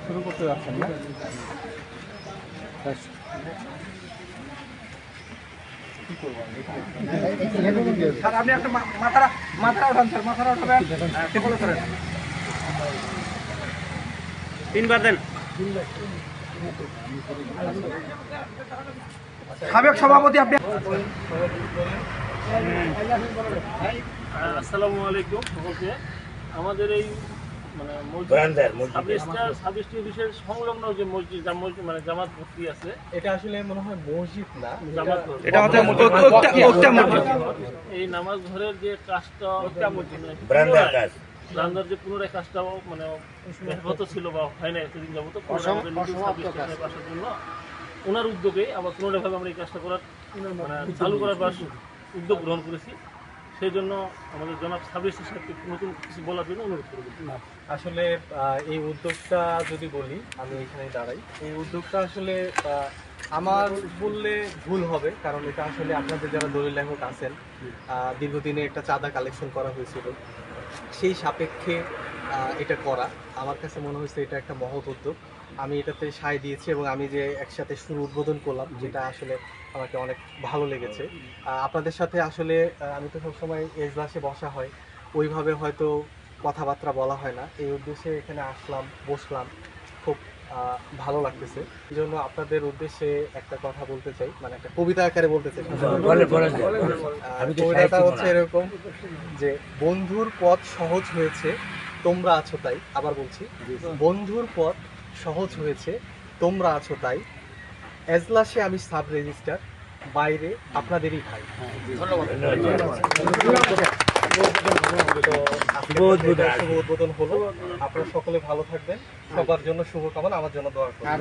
শুরু করতে যাচ্ছেন না? স্যার আপনি একটা মাথাটা উঠান স্যার, মাথাটা উঠাবেন, টেবলে করেন। 3 বার দেন। সাবেক সভাপতি আপনি। আসসালামু আলাইকুম সকলকে। আমাদের এই মানে সাবিস্টি অফিসের সংলগ্ন যে মসজিদ মানে জামাত ভর্তি আছে, এটা আসলে মনে হয় মসজিদ না, জামাত এটা হচ্ছে এই নামাজ ঘরের যে কাজটা রান্নার যে পুনরায় কাজটা মানে ব্যাহত ছিল বা হয় না এতদিন যাবত আসার জন্য ওনার উদ্যোগে আবার পুনরায়ভাবে আমরা এই কাজটা করার মানে চালু করার বা উদ্যোগ গ্রহণ করেছি। সেই জন্য আমাদের জনাব সাবিস্টি সাহেবকে নতুন কিছু বলার জন্য অনুরোধ করব। আসলে এই উদ্যোগটা যদি বলি, আমি এখানে দাঁড়াই, এই উদ্যোগটা আসলে আমার বললে ভুল হবে, কারণ এটা আসলে আপনাদের যারা দলিল লেখক আছেন দীর্ঘদিনে একটা চাঁদা কালেকশন করা হয়েছিল, সেই সাপেক্ষে এটা করা। আমার কাছে মনে হয়েছে এটা একটা মহৎ উদ্যোগ। আমি এটাতে সায় দিয়েছি এবং আমি যে একসাথে শুরু উদ্বোধন করলাম, যেটা আসলে আমাকে অনেক ভালো লেগেছে। আপনাদের সাথে আসলে আমি তো সবসময় এজলাসে বসা হয়, ওইভাবে হয়তো কথাবার্তা বলা হয় না। এই উদ্দেশ্যে এখানে আসলাম, বসলাম, খুব ভালো লাগতেছে। এই জন্য আপনাদের উদ্দেশ্যে একটা কথা বলতে চাই, মানে একটা কবিতা আকারে বলতে চাই। কবিতাটা হচ্ছে এরকম যে, বন্ধুর পথ সহজ হয়েছে তোমরা আছো তাই। আবার বলছি, বন্ধুর পথ সহজ হয়েছে তোমরা আছো তাই। এজলাসে আমি সাব রেজিস্ট্রার, বাইরে আপনাদেরই ভাই। শুভ উদ্বোধন হলো। আপনারা সকলে ভালো থাকবেন, সবার জন্য শুভকামনা, আমার জন্য দোয়া করবেন।